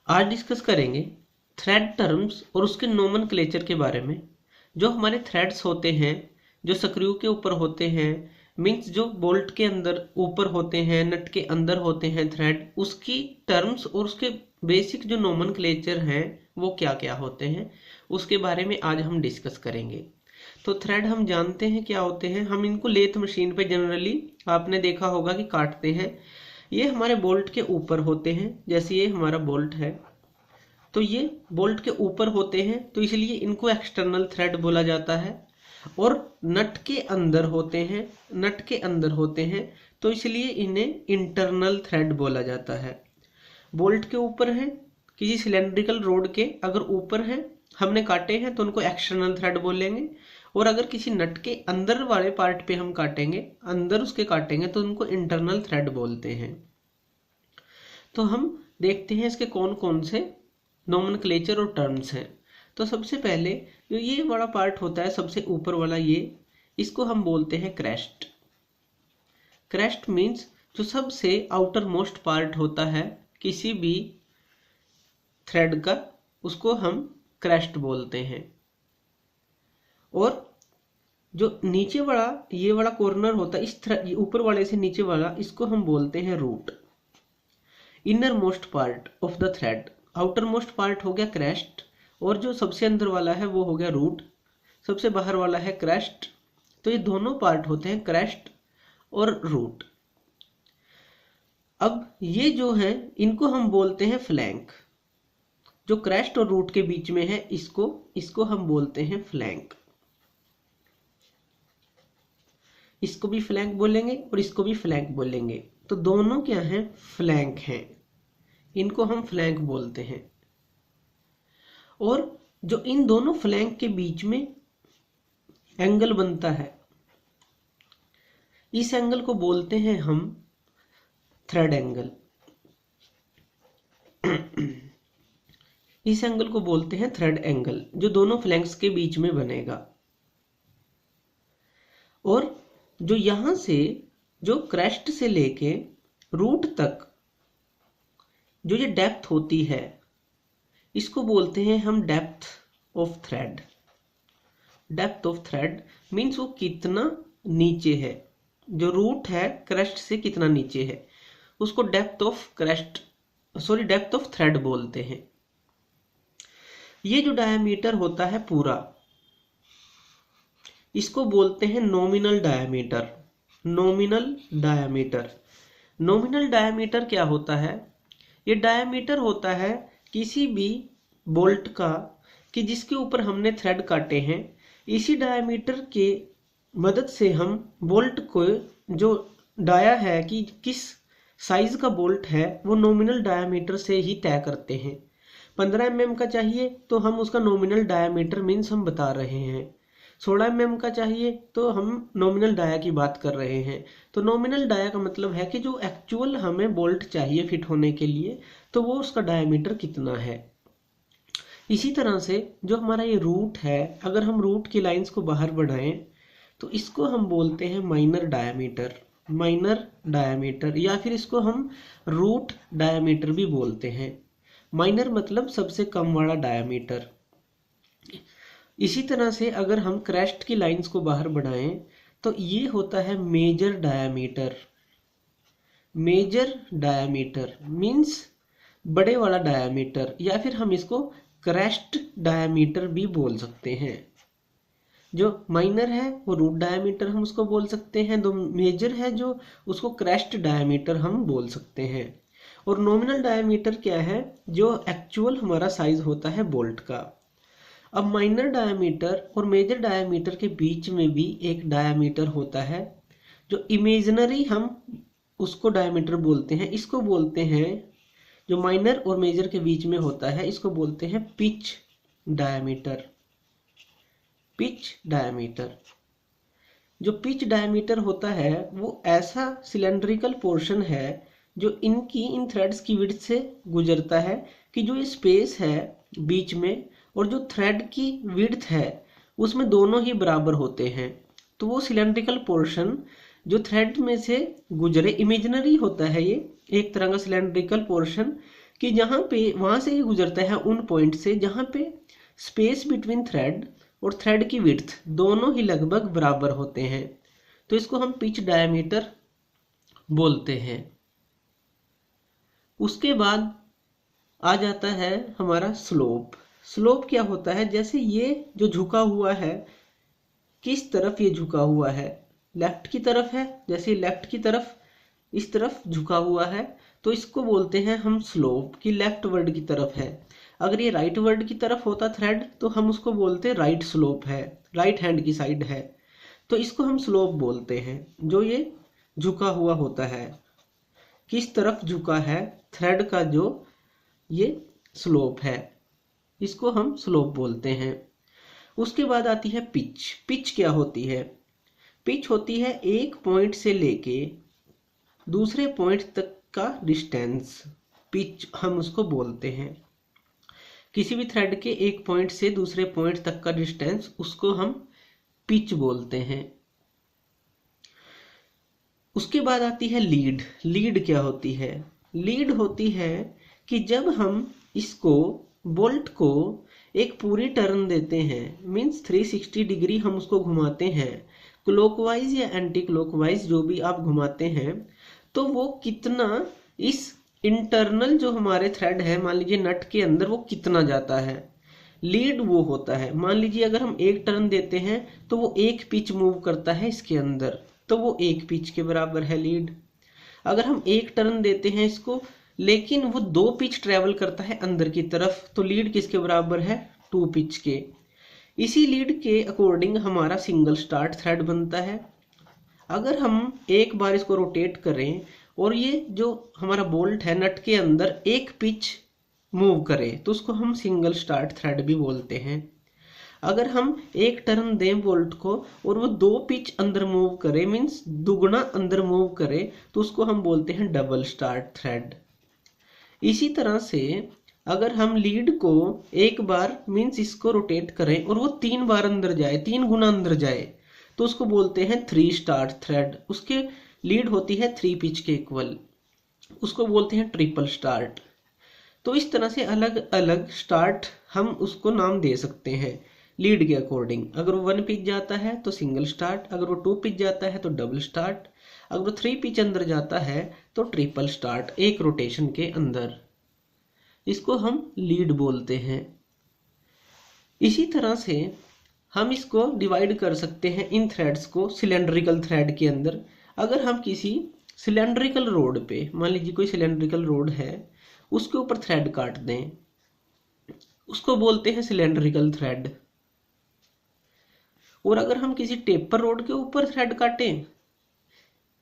आज डिस्कस करेंगे thread terms और उसके नोमेनक्लेचर के बारे में। जो हमारे थ्रेड्स होते हैं, जो स्क्रू के ऊपर होते हैं, मीन्स जो बोल्ट के अंदर ऊपर होते हैं, नट के अंदर होते हैं थ्रेड, उसकी टर्म्स और उसके बेसिक जो नोमेनक्लेचर हैं वो क्या क्या होते हैं, उसके बारे में आज हम डिस्कस करेंगे। तो थ्रेड हम जानते हैं क्या होते हैं। हम इनको लेथ मशीन पे जनरली आपने देखा होगा कि काटते हैं। ये हमारे बोल्ट के ऊपर होते हैं, जैसे ये हमारा बोल्ट है तो ये बोल्ट के ऊपर होते हैं, तो इसलिए इनको एक्सटर्नल थ्रेड बोला जाता है। और नट के अंदर होते हैं, नट के अंदर होते हैं, तो इसलिए इन्हें इंटरनल थ्रेड बोला जाता है। बोल्ट के ऊपर है, किसी सिलेंड्रिकल रोड के अगर ऊपर है, हमने काटे हैं तो उनको एक्सटर्नल थ्रेड बोलेंगे। और अगर किसी नट के अंदर वाले पार्ट पे हम काटेंगे, अंदर उसके काटेंगे, तो उनको इंटरनल थ्रेड बोलते हैं। तो हम देखते हैं इसके कौन कौन से नोमेनक्लेचर और टर्म्स हैं। तो सबसे पहले जो ये बड़ा पार्ट होता है, सबसे ऊपर वाला ये, इसको हम बोलते हैं क्रेस्ट। क्रेस्ट मीन्स जो सबसे आउटर मोस्ट पार्ट होता है किसी भी थ्रेड का, उसको हम क्रेस्ट बोलते हैं। और जो नीचे वाला ये वाला कॉर्नर होता है, इस ऊपर वाले से नीचे वाला, इसको हम बोलते हैं root. Inner most part of the thread, outer most part हो गया क्रेस्ट, और जो सबसे अंदर वाला है वो हो गया रूट, सबसे बाहर वाला है क्रेस्ट। तो ये दोनों पार्ट होते हैं क्रेस्ट और रूट। अब ये जो है इनको हम बोलते हैं फ्लैंक। जो क्रेस्ट और रूट के बीच में है, इसको हम बोलते हैं फ्लैंक। इसको भी फ्लैंक बोलेंगे और इसको भी फ्लैंक बोलेंगे। तो दोनों क्या हैं? फ्लैंक हैं। इनको हम फ्लैंक बोलते हैं। और जो इन दोनों फ्लैंक के बीच में एंगल बनता है, इस एंगल को बोलते हैं हम थ्रेड एंगल। इस एंगल को बोलते हैं थ्रेड एंगल, जो दोनों फ्लैंक्स के बीच में बनेगा। और जो यहां से, जो क्रेस्ट से लेके रूट तक जो ये डेप्थ होती है, इसको बोलते हैं हम depth of thread. Depth of thread means वो कितना नीचे है, जो रूट है क्रेस्ट से कितना नीचे है, उसको डेप्थ ऑफ थ्रेड बोलते हैं। ये जो डायमीटर होता है पूरा, इसको बोलते हैं nominal diameter. Nominal diameter, nominal diameter क्या होता है? ये डायमीटर होता है किसी भी बोल्ट का कि जिसके ऊपर हमने थ्रेड काटे हैं। इसी डायमीटर के मदद से हम बोल्ट को, जो डाया है कि किस साइज का बोल्ट है, वो नॉमिनल डायमीटर से ही तय करते हैं। 15 mm का चाहिए तो हम उसका नॉमिनल डायमीटर मीन्स हम बता रहे हैं। 16 mm का चाहिए तो हम नॉमिनल डाया की बात कर रहे हैं। तो नॉमिनल डाया का मतलब है कि जो एक्चुअल हमें बोल्ट चाहिए फिट होने के लिए, तो वो उसका डायमीटर कितना है। इसी तरह से जो हमारा ये रूट है, अगर हम रूट की लाइंस को बाहर बढ़ाएं तो इसको हम बोलते हैं माइनर डायमीटर। माइनर डायमीटर, या फिर इसको हम रूट डायमीटर भी बोलते हैं। माइनर मतलब सबसे कम वाला डायमीटर। इसी तरह से अगर हम क्रेस्ट की लाइंस को बाहर बढ़ाएं तो ये होता है major diameter. Major diameter means बड़े वाला डायमीटर, या फिर हम इसको क्रेस्ट डायमीटर भी बोल सकते हैं। जो माइनर है वो रूट डायमीटर हम उसको बोल सकते हैं, जो मेजर है जो, उसको क्रेस्ट डायमीटर हम बोल सकते हैं। और नॉमिनल डायमीटर क्या है? जो एक्चुअल हमारा साइज होता है बोल्ट का। अब माइनर डायमीटर और मेजर डायमीटर के बीच में भी एक डायमीटर होता है, जो इमेजिनरी हम उसको डायमीटर बोलते हैं। इसको बोलते हैं, जो माइनर और मेजर के बीच में होता है, इसको बोलते हैं पिच डायमीटर। पिच डायमीटर, जो पिच डायमीटर होता है वो ऐसा सिलेंड्रिकल पोर्शन है जो इन थ्रेड्स की विड्थ से गुजरता है, कि जो ये स्पेस है बीच में और जो थ्रेड की विड्थ है उसमें दोनों ही बराबर होते हैं। तो वो सिलेंड्रिकल पोर्शन जो थ्रेड में से गुजरे, इमेजिनरी होता है ये, एक तरह का सिलेंड्रिकल पोर्शन कि जहाँ पे वहाँ से ये गुजरता है उन पॉइंट से जहाँ पे स्पेस बिटवीन थ्रेड और थ्रेड की विड्थ दोनों ही लगभग बराबर होते हैं, तो इसको हम पिच डायमीटर बोलते हैं। उसके बाद आ जाता है हमारा स्लोप। स्लोप क्या होता है, जैसे ये जो झुका हुआ है, किस तरफ ये झुका हुआ है, लेफ्ट की तरफ है, जैसे लेफ्ट की तरफ इस तरफ झुका हुआ है तो इसको बोलते हैं हम स्लोप, कि लेफ्ट वर्ड की तरफ है। अगर ये राइट वर्ड की तरफ होता थ्रेड तो हम उसको बोलते राइट स्लोप है, राइट हैंड की साइड है, तो इसको हम स्लोप बोलते हैं। जो ये झुका हुआ होता है, किस तरफ झुका है थ्रेड का, जो ये स्लोप है, इसको हम स्लोप बोलते हैं। उसके बाद आती है पिच। पिच क्या होती है? पिच होती है एक पॉइंट से लेके दूसरे पॉइंट तक का डिस्टेंस, पिच हम उसको बोलते हैं। किसी भी थ्रेड के एक पॉइंट से दूसरे पॉइंट तक का डिस्टेंस, उसको हम पिच बोलते हैं। उसके बाद आती है लीड। लीड क्या होती है? लीड होती है कि जब हम इसको बोल्ट को एक पूरी टर्न देते हैं, मीन्स 360 डिग्री हम उसको घुमाते हैं, क्लॉकवाइज या एंटी क्लॉकवाइज जो भी आप घुमाते हैं, तो वो कितना इस इंटरनल जो हमारे थ्रेड है, मान लीजिए नट के अंदर, वो कितना जाता है, लीड वो होता है। मान लीजिए अगर हम एक टर्न देते हैं तो वो एक पिच मूव करता है इसके अंदर, तो वो एक पिच के बराबर है लीड। अगर हम एक टर्न देते हैं इसको लेकिन वो 2 पिच ट्रेवल करता है अंदर की तरफ, तो लीड किसके बराबर है? 2 पिच के। इसी लीड के अकॉर्डिंग हमारा सिंगल स्टार्ट थ्रेड बनता है। अगर हम एक बार इसको रोटेट करें और ये जो हमारा बोल्ट है नट के अंदर एक पिच मूव करे, तो उसको हम सिंगल स्टार्ट थ्रेड भी बोलते हैं। अगर हम एक टर्न दें बोल्ट को और वो 2 पिच अंदर मूव करे, मीन्स दुगना अंदर मूव करे, तो उसको हम बोलते हैं डबल स्टार्ट थ्रेड। इसी तरह से अगर हम लीड को एक बार मीन्स इसको रोटेट करें और वो 3 बार अंदर जाए, 3 गुना अंदर जाए, तो उसको बोलते हैं 3 स्टार्ट थ्रेड। उसके लीड होती है 3 पिच के इक्वल, उसको बोलते हैं ट्रिपल स्टार्ट। तो इस तरह से अलग अलग स्टार्ट हम उसको नाम दे सकते हैं लीड के अकॉर्डिंग। अगर वो 1 पिच जाता है तो सिंगल स्टार्ट, अगर वो 2 पिच जाता है तो डबल स्टार्ट, अगर वो 3 पिच अंदर जाता है तो ट्रिपल स्टार्ट, एक रोटेशन के अंदर। इसको हम लीड बोलते हैं। इसी तरह से हम इसको डिवाइड कर सकते हैं इन थ्रेड्स को सिलेंड्रिकल थ्रेड के अंदर। अगर हम किसी सिलेंड्रिकल रोड पे, मान लीजिए कोई सिलेंड्रिकल रोड है, उसके ऊपर थ्रेड काट दें, उसको बोलते हैं सिलेंड्रिकल थ्रेड। और अगर हम किसी टेपर रोड के ऊपर थ्रेड काटें,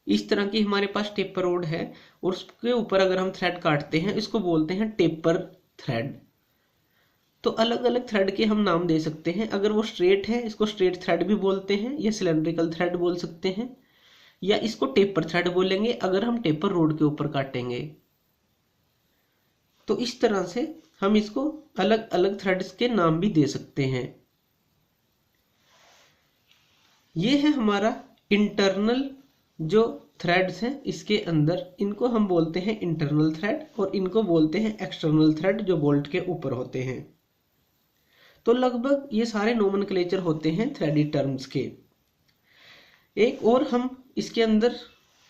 इस तरह की हमारे पास टेपर रोड है और उसके ऊपर अगर हम थ्रेड काटते हैं, इसको बोलते हैं टेपर थ्रेड। तो अलग अलग थ्रेड के हम नाम दे सकते हैं। अगर वो स्ट्रेट है, इसको स्ट्रेट थ्रेड भी बोलते हैं या सिलेंड्रिकल थ्रेड बोल सकते हैं, या इसको टेपर थ्रेड बोलेंगे अगर हम टेपर रोड के ऊपर काटेंगे। तो इस तरह से हम इसको अलग अलग थ्रेड्स के नाम भी दे सकते हैं। ये है हमारा इंटरनल जो थ्रेड्स हैं इसके अंदर, इनको हम बोलते हैं इंटरनल थ्रेड और इनको बोलते हैं एक्सटर्नल थ्रेड जो बोल्ट के ऊपर होते हैं। तो लगभग ये सारे नोमेनक्लेचर होते हैं थ्रेडी टर्म्स के। एक और हम इसके अंदर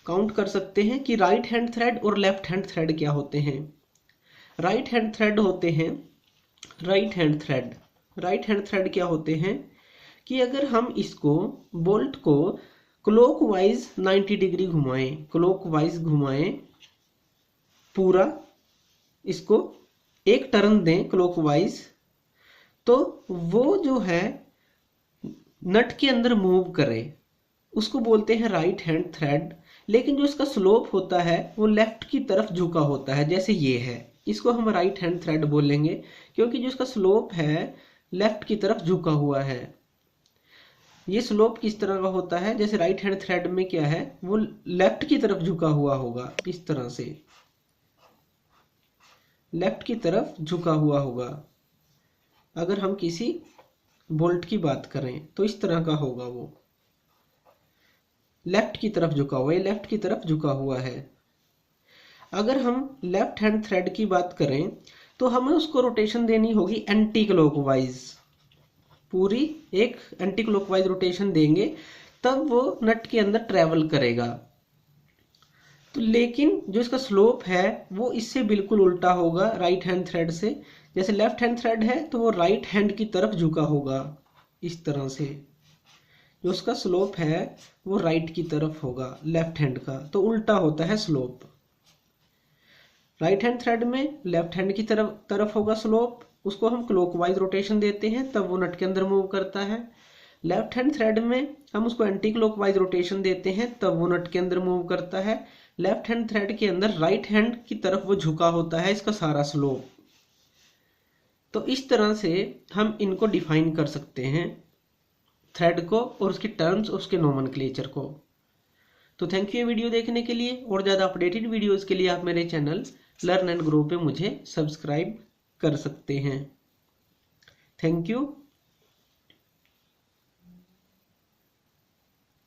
काउंट कर सकते हैं कि राइट हैंड थ्रेड और लेफ्ट हैंड थ्रेड क्या होते हैं। राइट हैंड थ्रेड होते हैं right hand thread. Right hand thread क्या होते हैं कि अगर हम इसको बोल्ट को क्लॉकवाइज 90 डिग्री घुमाएं, क्लॉकवाइज घुमाएं पूरा, इसको एक टर्न दें क्लॉकवाइज, तो वो जो है नट के अंदर मूव करे, उसको बोलते हैं राइट हैंड थ्रेड। लेकिन जो इसका स्लोप होता है वो लेफ्ट की तरफ झुका होता है, जैसे ये है, इसको हम राइट हैंड थ्रेड बोलेंगे क्योंकि जो इसका स्लोप है लेफ्ट की तरफ झुका हुआ है। ये स्लोप किस तरह का होता है, जैसे राइट हैंड थ्रेड में क्या है, वो लेफ्ट की तरफ झुका हुआ होगा, इस तरह से लेफ्ट की तरफ झुका हुआ होगा। अगर हम किसी बोल्ट की बात करें तो इस तरह का होगा, वो लेफ्ट की तरफ झुका हुआ है, लेफ्ट की तरफ झुका हुआ है। अगर हम लेफ्ट हैंड थ्रेड की बात करें तो हमें उसको रोटेशन देनी होगी एंटी क्लॉकवाइज, पूरी एक एंटी क्लॉकवाइज रोटेशन देंगे तब वो नट के अंदर ट्रेवल करेगा। तो लेकिन जो इसका स्लोप है वो इससे बिल्कुल उल्टा होगा राइट हैंड थ्रेड से। जैसे लेफ्ट हैंड थ्रेड है तो वो राइट हैंड की तरफ झुका होगा इस तरह से, जो उसका स्लोप है वो राइट की तरफ होगा लेफ्ट हैंड का, तो उल्टा होता है स्लोप। राइट हैंड थ्रेड में लेफ्ट हैंड की तरफ होगा स्लोप, उसको हम क्लॉकवाइज रोटेशन देते हैं तब वो नट के अंदर मूव करता है। लेफ्ट हैंड थ्रेड में हम उसको एंटी क्लॉकवाइज रोटेशन देते हैं तब वो नट के अंदर मूव करता है। लेफ्ट हैंड थ्रेड के अंदर राइट हैंड की तरफ वो झुका होता है इसका सारा स्लोप। तो इस तरह से हम इनको डिफाइन कर सकते हैं, थ्रेड को और उसकी टर्म्स, उसके नोमेनक्लेचर को। तो थैंक यू ये वीडियो देखने के लिए, और ज़्यादा अपडेटेड वीडियोज़ के लिए आप मेरे चैनल लर्न एंड ग्रो पे मुझे सब्सक्राइब कर सकते हैं। Thank you.